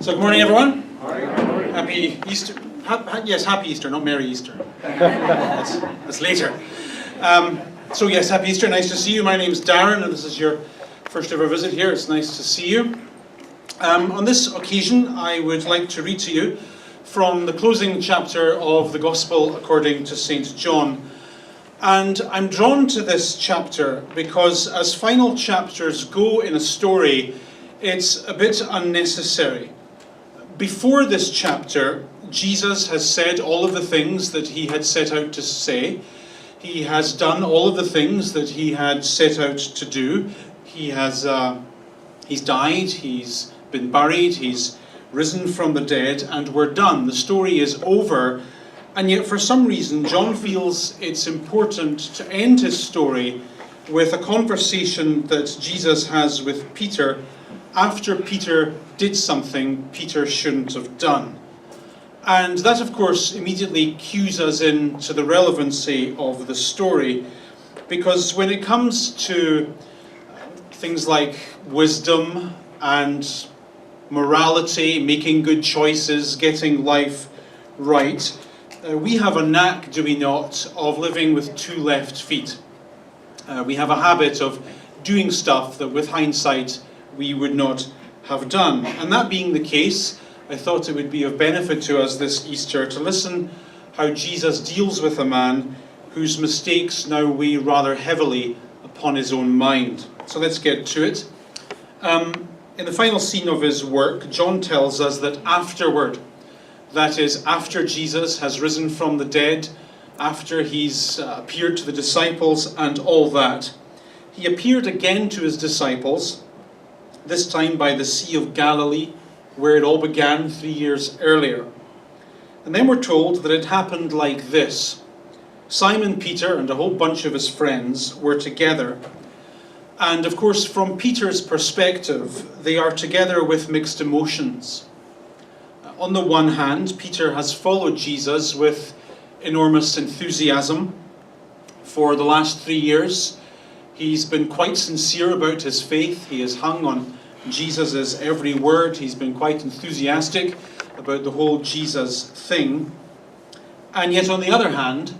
So good morning, everyone. Morning. Happy Easter. Yes, happy Easter, not Merry Easter. That's later. So yes, happy Easter. Nice to see you. My name's Darren, and this is your first ever visit here. It's nice to see you. On this occasion, I would like to read to you from the closing chapter of the Gospel according to St. John. And I'm drawn to this chapter because as final chapters go in a story, it's a bit unnecessary. Before this chapter, Jesus has said all of the things that he had set out to say. He has done all of the things that he had set out to do. He's died, he's been buried, he's risen from the dead, and we're done. The story is over. And yet, for some reason, John feels it's important to end his story with a conversation that Jesus has with Peter after Peter did something Peter shouldn't have done. And that, of course, immediately cues us into the relevancy of the story, because when it comes to things like wisdom and morality, making good choices, getting life right, we have a knack, do we not, of living with two left feet. We have a habit of doing stuff that with hindsight we would not have done. And that being the case, I thought it would be of benefit to us this Easter to listen how Jesus deals with a man whose mistakes now weigh rather heavily upon his own mind. So let's get to it. In the final scene of his work, John tells us that afterward, that is, after Jesus has risen from the dead, after he's appeared to the disciples and all that, he appeared again to his disciples, this time by the Sea of Galilee, where it all began 3 years earlier. And then we're told that it happened like this. Simon Peter and a whole bunch of his friends were together. And of course, from Peter's perspective, they are together with mixed emotions. On the one hand, Peter has followed Jesus with enormous enthusiasm. For the last 3 years, he's been quite sincere about his faith. He has hung on Jesus' every word. He's been quite enthusiastic about the whole Jesus thing. And yet, on the other hand,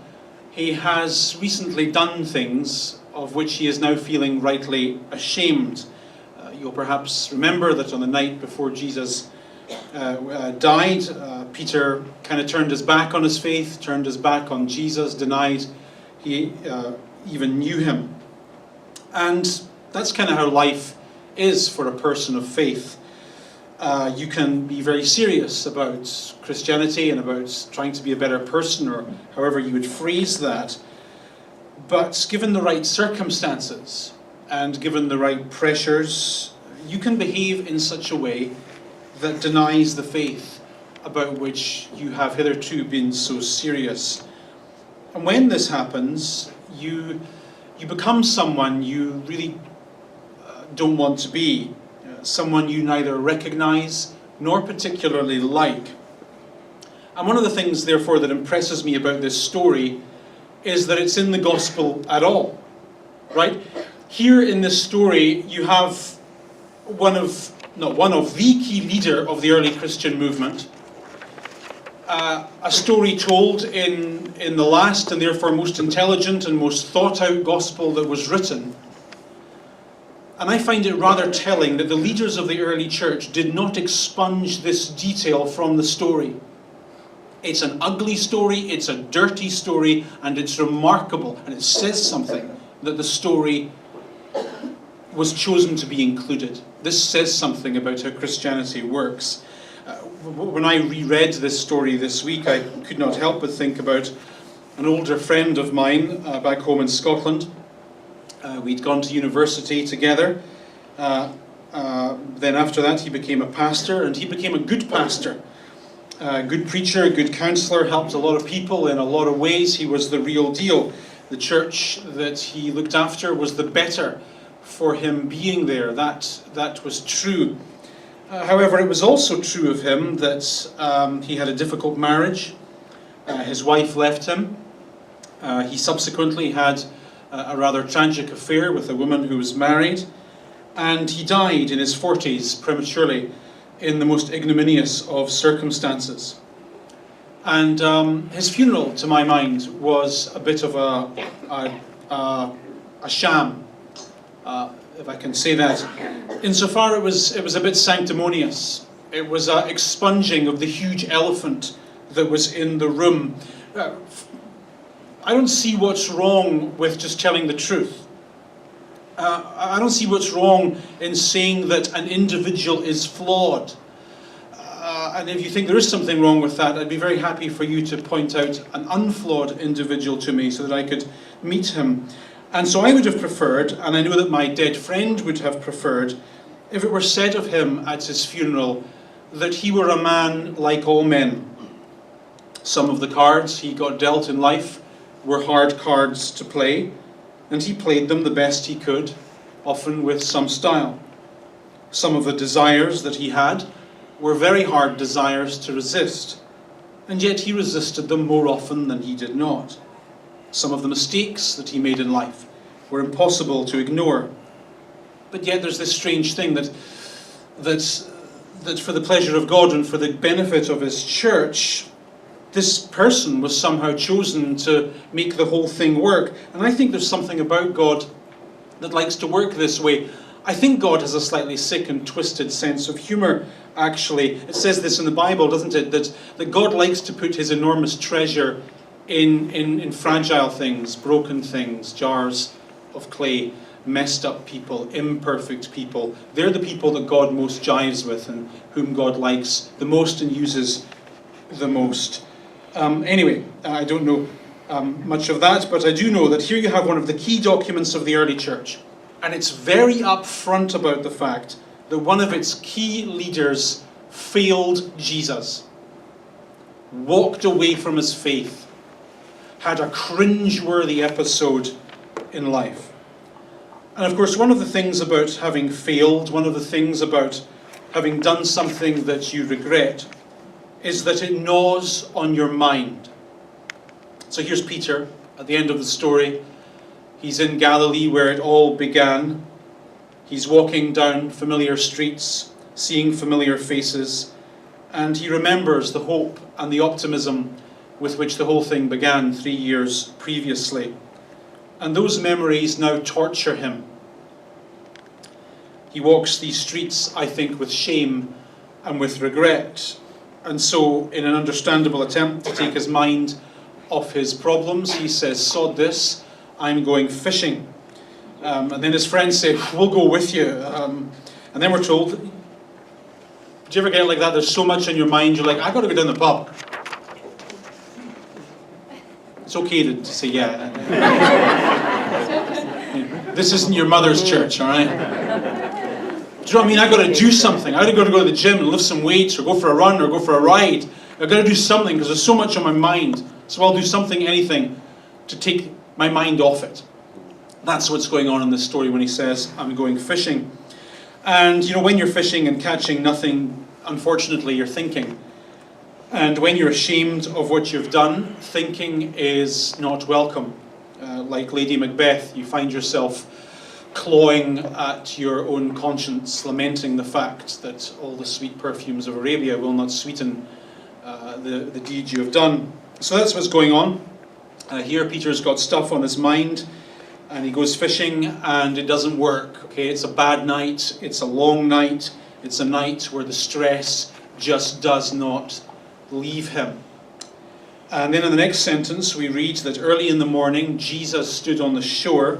he has recently done things of which he is now feeling rightly ashamed. You'll perhaps remember that on the night before Jesus died, Peter kind of turned his back on his faith, turned his back on Jesus, denied he even knew him. And that's kind of how life is for a person of faith. You can be very serious about Christianity and about trying to be a better person, or however you would phrase that. But given the right circumstances and given the right pressures, you can behave in such a way that denies the faith about which you have hitherto been so serious. And when this happens, you become someone you really don't want to be, someone you neither recognize nor particularly like. And one of the things, therefore, that impresses me about this story is that it's in the gospel at all, right? Here in this story, you have the key leader of the early Christian movement, a story told in the last and therefore most intelligent and most thought out gospel that was written. And I find it rather telling that the leaders of the early church did not expunge this detail from the story. It's an ugly story, it's a dirty story, and it's remarkable, and it says something that the story was chosen to be included. This says something about how Christianity works. When I reread this story this week, I could not help but think about an older friend of mine back home in Scotland. We'd gone to university together. Then after that, he became a pastor, and he became a good pastor. A good preacher, a good counsellor, helped a lot of people in a lot of ways. He was the real deal. The church that he looked after was the better for him being there. That was true. However, it was also true of him that he had a difficult marriage. His wife left him. He subsequently had a rather tragic affair with a woman who was married. And he died in his 40s prematurely in the most ignominious of circumstances. And his funeral, to my mind, was a bit of a sham, if I can say that. Insofar it was a bit sanctimonious. It was an expunging of the huge elephant that was in the room. I don't see what's wrong with just telling the truth. I don't see what's wrong in saying that an individual is flawed. And if you think there is something wrong with that, I'd be very happy for you to point out an unflawed individual to me so that I could meet him. And so I would have preferred, and I know that my dead friend would have preferred, if it were said of him at his funeral that he were a man like all men. Some of the cards he got dealt in life were hard cards to play, and he played them the best he could, often with some style. Some of the desires that he had were very hard desires to resist, and yet he resisted them more often than he did not. Some of the mistakes that he made in life were impossible to ignore. But yet there's this strange thing that for the pleasure of God and for the benefit of his church, this person was somehow chosen to make the whole thing work. And I think there's something about God that likes to work this way. I think God has a slightly sick and twisted sense of humour, actually. It says this in the Bible, doesn't it? That God likes to put his enormous treasure in fragile things, broken things, jars of clay, messed up people, imperfect people. They're the people that God most jives with and whom God likes the most and uses the most. Anyway, I don't know much of that, but I do know that here you have one of the key documents of the early church. And it's very upfront about the fact that one of its key leaders failed Jesus, walked away from his faith, had a cringe-worthy episode in life. And of course, one of the things about having failed, one of the things about having done something that you regret, is that it gnaws on your mind. So here's Peter at the end of the story. He's in Galilee where it all began. He's walking down familiar streets, seeing familiar faces, and he remembers the hope and the optimism with which the whole thing began 3 years previously. And those memories now torture him. He walks these streets, I think, with shame and with regret. And so, in an understandable attempt to take his mind off his problems, he says, "Sod this, I'm going fishing." And then his friends say, "We'll go with you." And then we're told, do you ever get like that? There's so much in your mind, you're like, "I got to go down the pub." It's okay to say, yeah. This isn't your mother's church, all right? Do you know what I mean? I got to do something. I got to go to the gym and lift some weights or go for a run or go for a ride. I got to do something because there's so much on my mind. So I'll do something, anything, to take my mind off it. That's what's going on in this story when he says, "I'm going fishing." And you know, when you're fishing and catching nothing, unfortunately, you're thinking. And when you're ashamed of what you've done, thinking is not welcome. Like Lady Macbeth, you find yourself clawing at your own conscience, lamenting the fact that all the sweet perfumes of Arabia will not sweeten the deed you have done. So that's what's going on. Here Peter's got stuff on his mind, and he goes fishing, and it doesn't work. Okay, it's a bad night, it's a long night, it's a night where the stress just does not leave him. And then in the next sentence we read that early in the morning Jesus stood on the shore,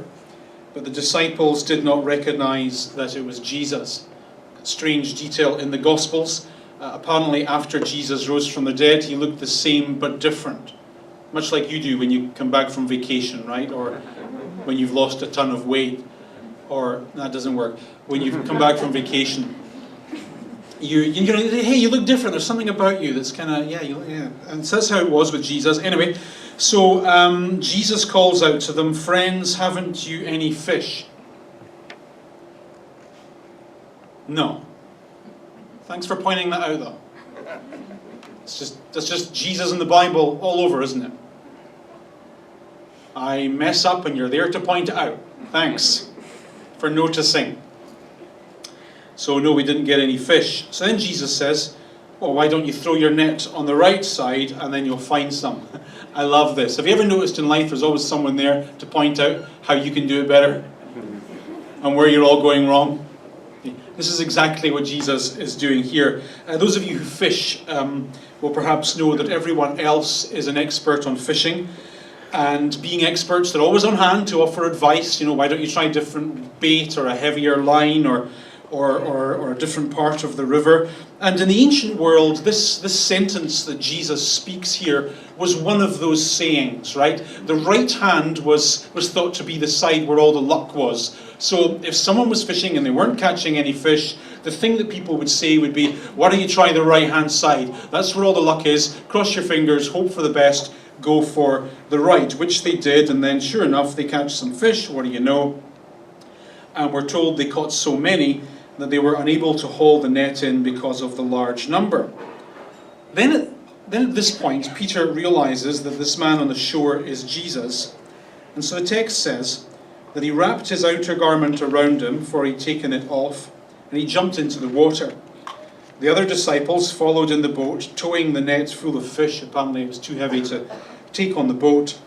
but the disciples did not recognize that it was Jesus. Strange detail in the Gospels. Apparently after Jesus rose from the dead, he looked the same but different. Much like you do when you come back from vacation, right? Or when you've lost a ton of weight. Or, that doesn't work. When you've come back from vacation, you know, hey, you look different. There's something about you that's kind of, yeah. And so that's how it was with Jesus. Anyway, so Jesus calls out to them, "Friends, haven't you any fish?" No. Thanks for pointing that out, though. That's just Jesus in the Bible all over, isn't it? I mess up and you're there to point it out. Thanks for noticing. So no, we didn't get any fish. So then Jesus says, well, why don't you throw your net on the right side and then you'll find some. I love this. Have you ever noticed in life there's always someone there to point out how you can do it better and where you're all going wrong? This is exactly what Jesus is doing here. Those of you who fish will perhaps know that everyone else is an expert on fishing. And being experts, they're always on hand to offer advice. You know, why don't you try different bait or a heavier line or a different part of the river. And in the ancient world, this sentence that Jesus speaks here was one of those sayings, right? The right hand was thought to be the side where all the luck was. So if someone was fishing and they weren't catching any fish, the thing that people would say would be, why don't you try the right hand side? That's where all the luck is. Cross your fingers, hope for the best, go for the right, which they did. And then sure enough, they catch some fish. What do you know? And we're told they caught so many that they were unable to haul the net in because of the large number. Then at this point, Peter realizes that this man on the shore is Jesus. And so the text says that he wrapped his outer garment around him, for he'd taken it off, and he jumped into the water. The other disciples followed in the boat, towing the net full of fish. Apparently it was too heavy to take on the boat,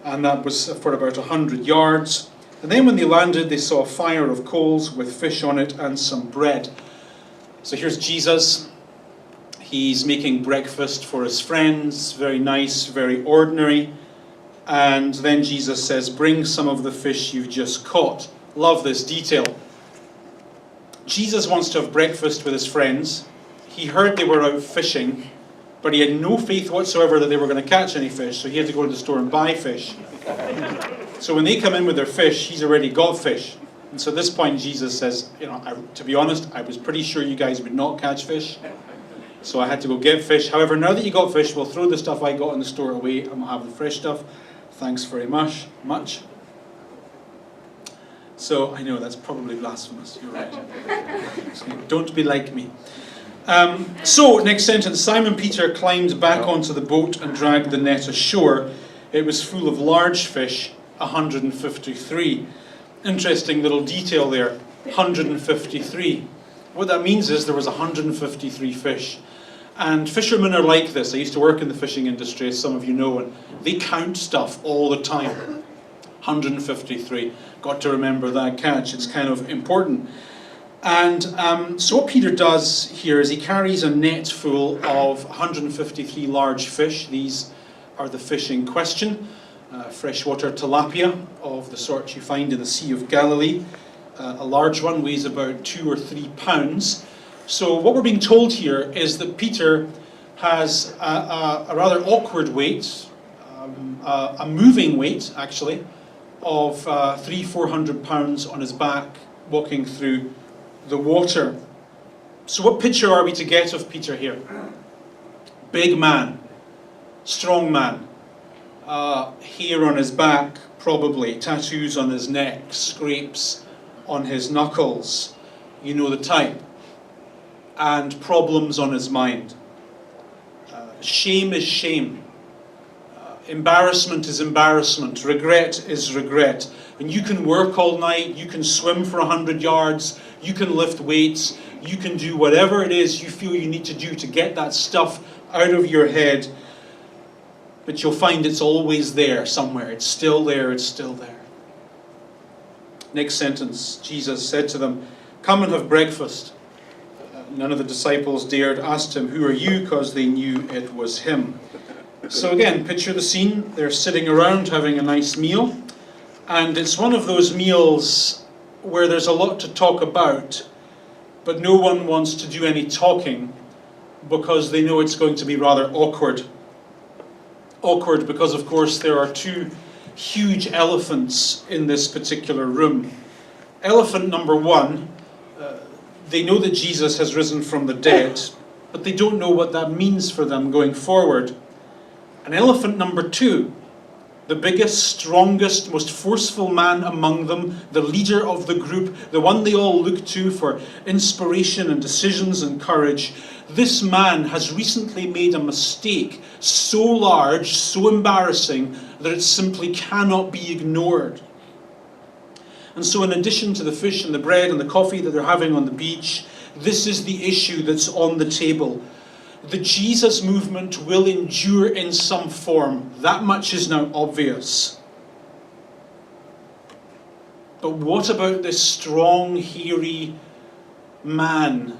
and that was for about 100 yards. And then when they landed, they saw a fire of coals with fish on it and some bread. So here's Jesus. He's making breakfast for his friends. Very nice, very ordinary. And then Jesus says, bring some of the fish you've just caught. Love this detail. Jesus wants to have breakfast with his friends. He heard they were out fishing, but he had no faith whatsoever that they were going to catch any fish, so he had to go to the store and buy fish. So when they come in with their fish, he's already got fish. And so at this point, Jesus says, to be honest, I was pretty sure you guys would not catch fish. So I had to go get fish. However, now that you got fish, we'll throw the stuff I got in the store away and we'll have the fresh stuff. Thanks very much. So I know that's probably blasphemous. You're right. Don't be like me. So next sentence, Simon Peter climbed back onto the boat and dragged the net ashore. It was full of large fish, 153. Interesting little detail there, 153. What that means is there was 153 fish. And fishermen are like this. I used to work in the fishing industry, as some of you know, and they count stuff all the time. 153. Got to remember that catch. It's kind of important. And so what Peter does here is he carries a net full of 153 large fish. These are the fish in question. Freshwater tilapia of the sort you find in the Sea of Galilee. A large one weighs about 2 or 3 pounds. So what we're being told here is that Peter has a rather awkward weight, a moving weight actually, of 300-400 pounds on his back walking through the water. So what picture are we to get of Peter here? Big man, strong man, hair on his back probably, tattoos on his neck, scrapes on his knuckles, you know the type, and problems on his mind. Shame is shame. Embarrassment is embarrassment. Regret is regret. And you can work all night, you can swim for 100 yards, you can lift weights, you can do whatever it is you feel you need to do to get that stuff out of your head. But you'll find it's always there somewhere. It's still there, it's still there. Next sentence, Jesus said to them, come and have breakfast. None of the disciples dared ask him, who are you? Because they knew it was him. So again, picture the scene. They're sitting around having a nice meal. And it's one of those meals where there's a lot to talk about, but no one wants to do any talking because they know it's going to be rather awkward. Awkward because, of course, there are 2 huge elephants in this particular room. Elephant number 1, they know that Jesus has risen from the dead, but they don't know what that means for them going forward. And elephant number 2, the biggest, strongest, most forceful man among them, the leader of the group, the one they all look to for inspiration and decisions and courage. This man has recently made a mistake so large, so embarrassing, that it simply cannot be ignored. And so in addition to the fish and the bread and the coffee that they're having on the beach, This is the issue that's on the table. The Jesus movement will endure in some form. That much is now obvious. But what about this strong, hairy man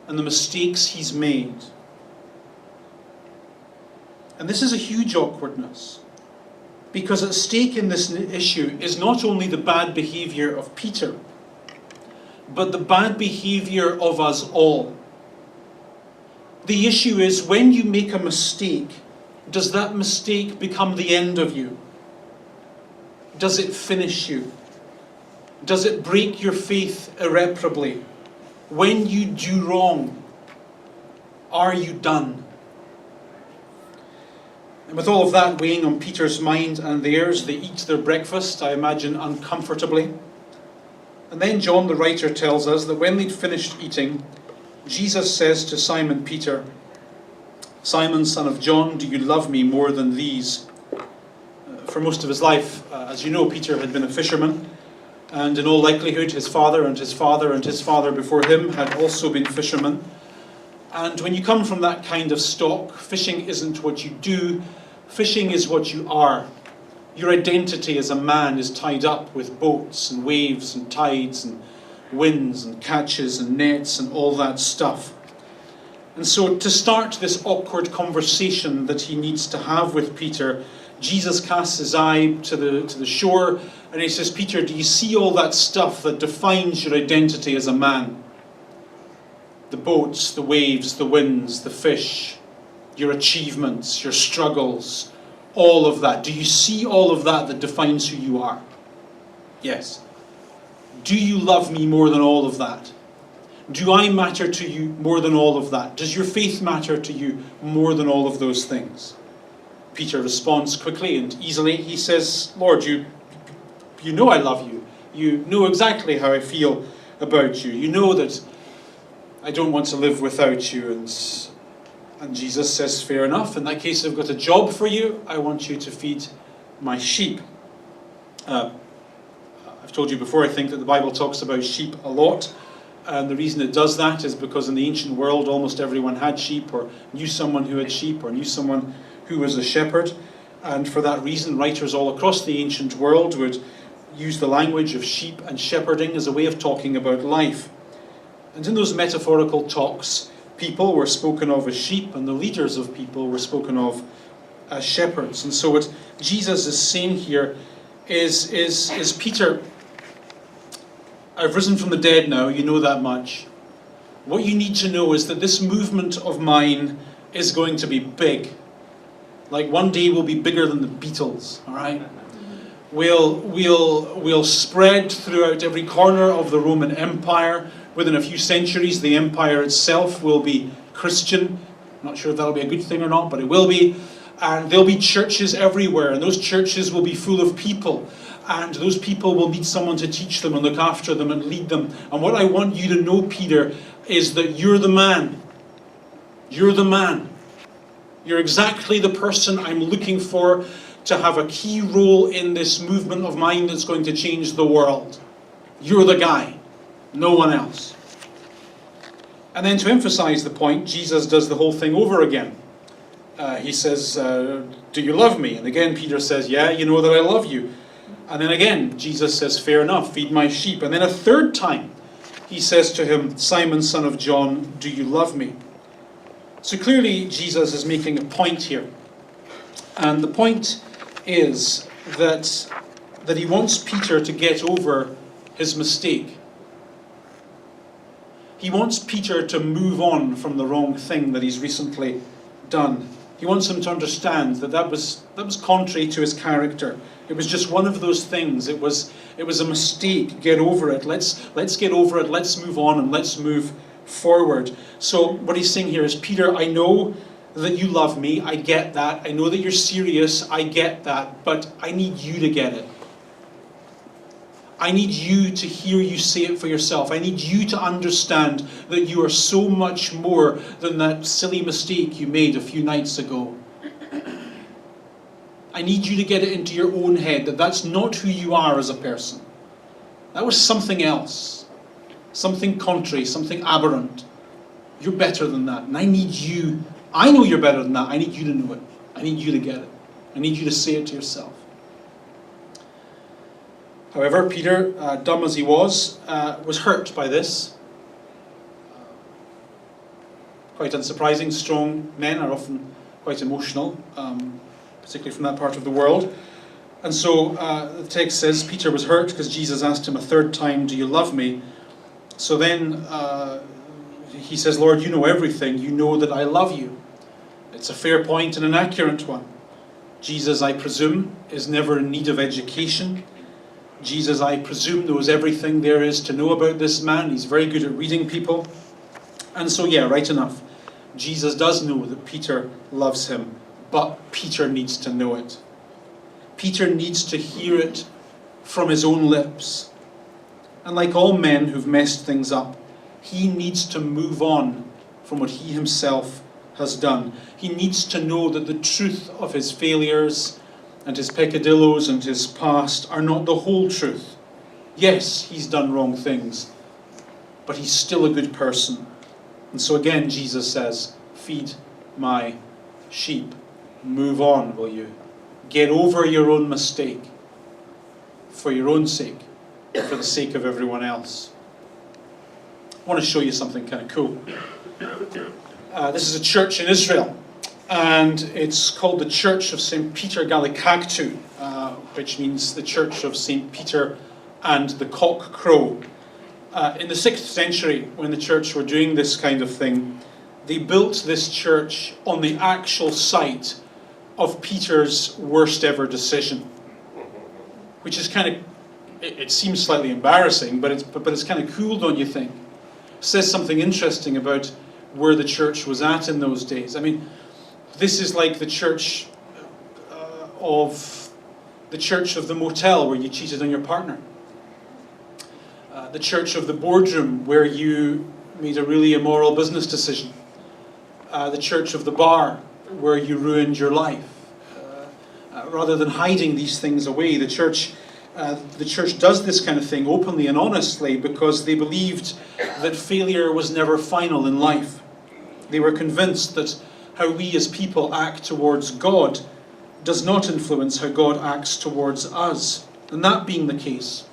and the mistakes he's made? And this is a huge awkwardness, because at stake in this issue is not only the bad behaviour of Peter, but the bad behaviour of us all. The issue is, when you make a mistake, does that mistake become the end of you? Does it finish you? Does it break your faith irreparably? When you do wrong, are you done? And with all of that weighing on Peter's mind and theirs, they eat their breakfast, I imagine, uncomfortably. And then John the writer tells us that when they'd finished eating, Jesus says to Simon Peter, "Simon, son of John, do you love me more than these?" For most of his life, as you know, Peter had been a fisherman, and in all likelihood his father and his father and his father before him had also been fishermen. And when you come from that kind of stock, fishing isn't what you do, fishing is what you are. Your identity as a man is tied up with boats and waves and tides and winds and catches and nets and all that stuff. And so to start this awkward conversation that he needs to have with Peter, Jesus casts his eye to the shore and he says, "Peter, do you see all that stuff that defines your identity as a man? The boats, the waves, the winds, the fish, your achievements, your struggles, all of that. Do you see all of that that defines who you are? Yes. Do you love me more than all of that? Do I matter to you more than all of that? Does your faith matter to you more than all of those things?" Peter responds quickly and easily. He says, "Lord, you know I love you. You know exactly how I feel about you. You know that I don't want to live without you." And Jesus says, "Fair enough. In that case, I've got a job for you. I want you to feed my sheep." I've told you before, I think that the Bible talks about sheep a lot. And the reason it does that is because in the ancient world, almost everyone had sheep, or knew someone who had sheep, or knew someone who was a shepherd. And for that reason, writers all across the ancient world would use the language of sheep and shepherding as a way of talking about life. And in those metaphorical talks, people were spoken of as sheep, and the leaders of people were spoken of as shepherds. And so what Jesus is saying here is Peter, I've risen from the dead now, you know that much. What you need to know is that this movement of mine is going to be big. Like one day we'll be bigger than the Beatles, all right? We'll spread throughout every corner of the Roman Empire. Within a few centuries, the empire itself will be Christian. I'm not sure if that'll be a good thing or not, but it will be. And there'll be churches everywhere, and those churches will be full of people. And those people will need someone to teach them and look after them and lead them. And what I want you to know, Peter, is that you're the man. You're the man. You're exactly the person I'm looking for to have a key role in this movement of mine that's going to change the world. You're the guy, no one else. And then to emphasize the point, Jesus does the whole thing over again. He says, "Do you love me?" And again, Peter says, "Yeah, you know that I love you." And then again, Jesus says, "Fair enough, feed my sheep." And then a third time, he says to him, "Simon, son of John, do you love me?" So clearly, Jesus is making a point here. And the point is that he wants Peter to get over his mistake. He wants Peter to move on from the wrong thing that he's recently done. He wants him to understand that was contrary to his character. It was just one of those things. It was a mistake. Get over it. Let's get over it. Let's move on and let's move forward. So what he's saying here is, Peter, I know that you love me. I get that. I know that you're serious. I get that. But I need you to get it. I need you to hear you say it for yourself. I need you to understand that you are so much more than that silly mistake you made a few nights ago. I need you to get it into your own head that that's not who you are as a person. That was something else. something contrary, something aberrant. You're better than that, and I need you. I know you're better than that. I need you to know it. I need you to get it. I need you to say it to yourself. However, Peter, dumb as he was hurt by this. Quite unsurprising, strong men are often quite emotional, particularly from that part of the world. And so the text says Peter was hurt because Jesus asked him a third time, "Do you love me?" So then he says, "Lord, you know everything. You know that I love you." It's a fair point and an accurate one. Jesus, I presume, is never in need of education. Jesus, I presume, knows everything there is to know about this man. He's very good at reading people. And so, yeah, right enough. Jesus does know that Peter loves him, but Peter needs to know it. Peter needs to hear it from his own lips. And like all men who've messed things up, he needs to move on from what he himself has done. He needs to know that the truth of his failures and his peccadillos and his past are not the whole truth. Yes, he's done wrong things, but he's still a good person. And so again, Jesus says, feed my sheep. Move on, will you? Get over your own mistake for your own sake, for the sake of everyone else. I want to show you something kind of cool. This is a church in Israel, and it's called the Church of St. Peter Gallikaktu, which means the Church of St. Peter and the Cock Crow. In the 6th century, when the church were doing this kind of thing, they built this church on the actual site of Peter's worst ever decision, which is kind of, it seems slightly embarrassing, but it's kind of cool, don't you think? It says something interesting about where the church was at in those days. I mean, this is like the church of the motel where you cheated on your partner. The church of the boardroom where you made a really immoral business decision. The church of the bar where you ruined your life. Rather than hiding these things away, the church does this kind of thing openly and honestly because they believed that failure was never final in life. They were convinced that how we as people act towards God does not influence how God acts towards us. And that being the case,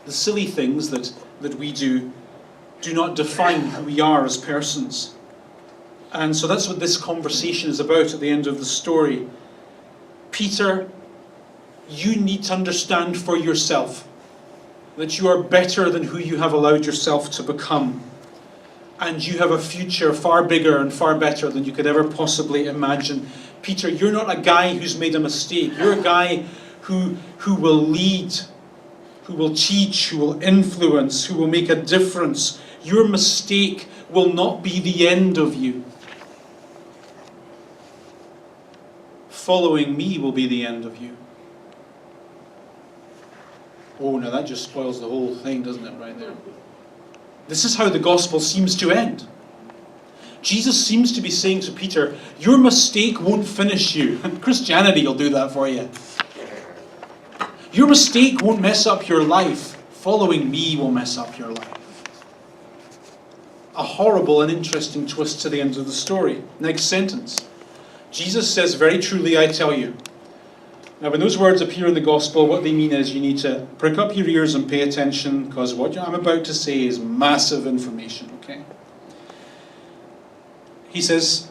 the silly things that we do not define who we are as persons. And so that's what this conversation is about at the end of the story. Peter, you need to understand for yourself that you are better than who you have allowed yourself to become. And you have a future far bigger and far better than you could ever possibly imagine. Peter, you're not a guy who's made a mistake. You're a guy who will lead, who will teach, who will influence, who will make a difference. Your mistake will not be the end of you. Following me will be the end of you. Oh, now that just spoils the whole thing, doesn't it, right there? This is how the gospel seems to end. Jesus seems to be saying to Peter, your mistake won't finish you. Christianity will do that for you. Your mistake won't mess up your life. Following me will mess up your life. A horrible and interesting twist to the end of the story. Next sentence. Jesus says, very truly I tell you. Now when those words appear in the gospel, what they mean is you need to prick up your ears and pay attention, because what I'm about to say is massive information, okay? He says,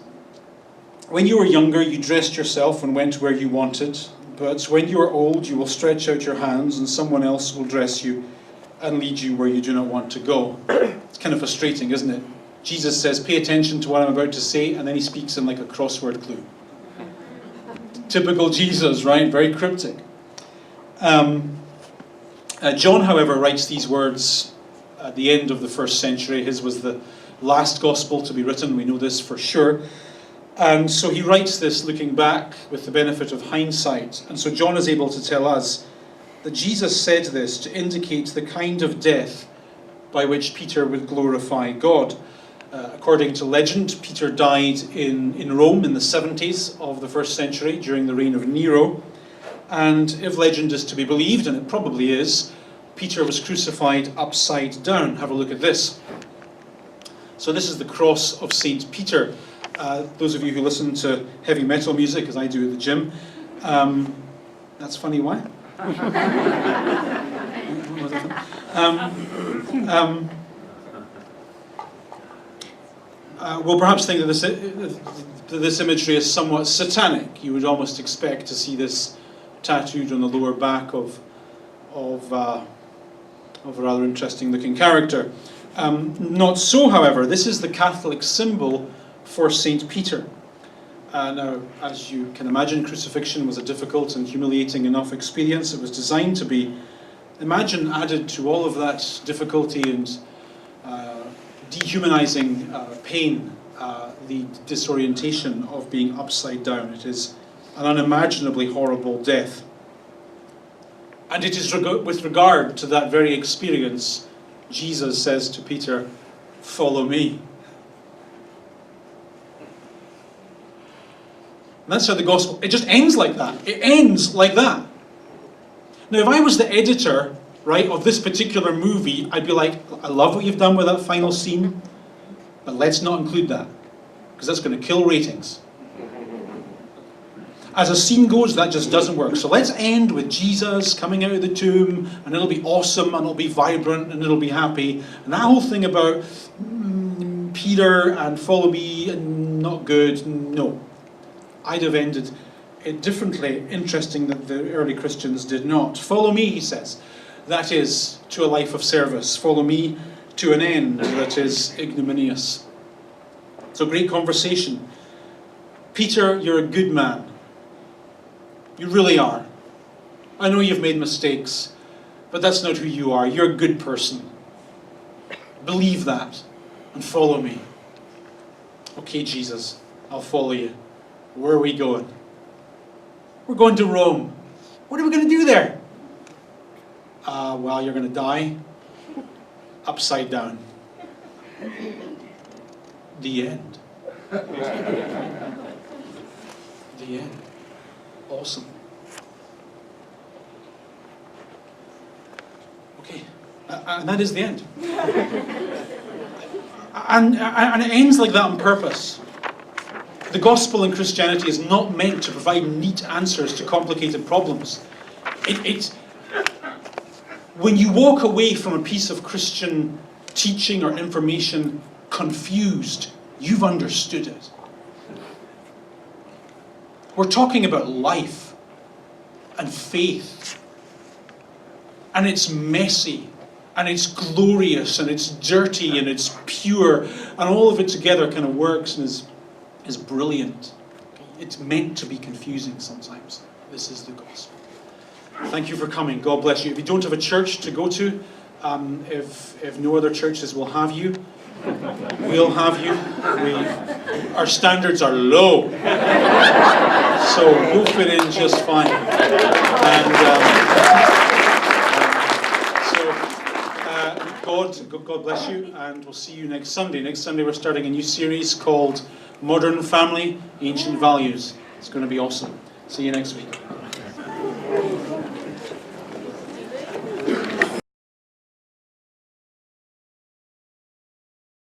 when you were younger, you dressed yourself and went where you wanted. But when you are old, you will stretch out your hands and someone else will dress you and lead you where you do not want to go. It's kind of frustrating, isn't it? Jesus says, pay attention to what I'm about to say, and then he speaks in like a crossword clue. Typical Jesus, right? Very cryptic. John, however, writes these words at the end of the 1st century. His was the last gospel to be written. We know this for sure. And so he writes this looking back with the benefit of hindsight. And so John is able to tell us that Jesus said this to indicate the kind of death by which Peter would glorify God. According to legend, Peter died in Rome in the 70s of the 1st century during the reign of Nero. And if legend is to be believed, and it probably is, Peter was crucified upside down. Have a look at this. So this is the cross of St. Peter. Those of you who listen to heavy metal music, as I do at the gym, that's funny, why? Will perhaps think that this imagery is somewhat satanic. You would almost expect to see this tattooed on the lower back of a rather interesting looking character. Not so, however. This is the Catholic symbol for St. Peter. Now, as you can imagine, crucifixion was a difficult and humiliating enough experience. It was designed to be, imagine, added to all of that difficulty and dehumanizing pain, the disorientation of being upside down. It is an unimaginably horrible death. And it is with regard to that very experience, Jesus says to Peter, "Follow me." And that's how the gospel, it just ends like that. It ends like that. Now, if I was the editor, right, of this particular movie, I'd be like, I love what you've done with that final scene, but let's not include that, because that's going to kill ratings. As a scene goes, that just doesn't work. So let's end with Jesus coming out of the tomb, and it'll be awesome, and it'll be vibrant, and it'll be happy. And that whole thing about Peter and follow me, and not good, no. I'd have ended it differently. Interesting that the early Christians did not. Follow me, he says. That is, to a life of service. Follow me to an end that is ignominious. So great conversation. Peter, you're a good man. You really are. I know you've made mistakes, but that's not who you are. You're a good person. Believe that and follow me. Okay, Jesus, I'll follow you. Where are we going? We're going to Rome. What are we going to do there? Well, you're going to die upside down. The end. The end. Awesome. Okay, and that is the end. And it ends like that on purpose. The gospel in Christianity is not meant to provide neat answers to complicated problems. When you walk away from a piece of Christian teaching or information confused, you've understood it. We're talking about life and faith. And it's messy, and it's glorious, and it's dirty, and it's pure, and all of it together kind of works and is brilliant. It's meant to be confusing sometimes. This is the gospel. Thank you for coming. God bless you. If you don't have a church to go to, if no other churches will have you, we'll have you. Our standards are low, so you'll fit in just fine. God bless you, and we'll see you next Sunday. Next Sunday we're starting a new series called Modern Family, Ancient Values. It's going to be awesome. See you next week.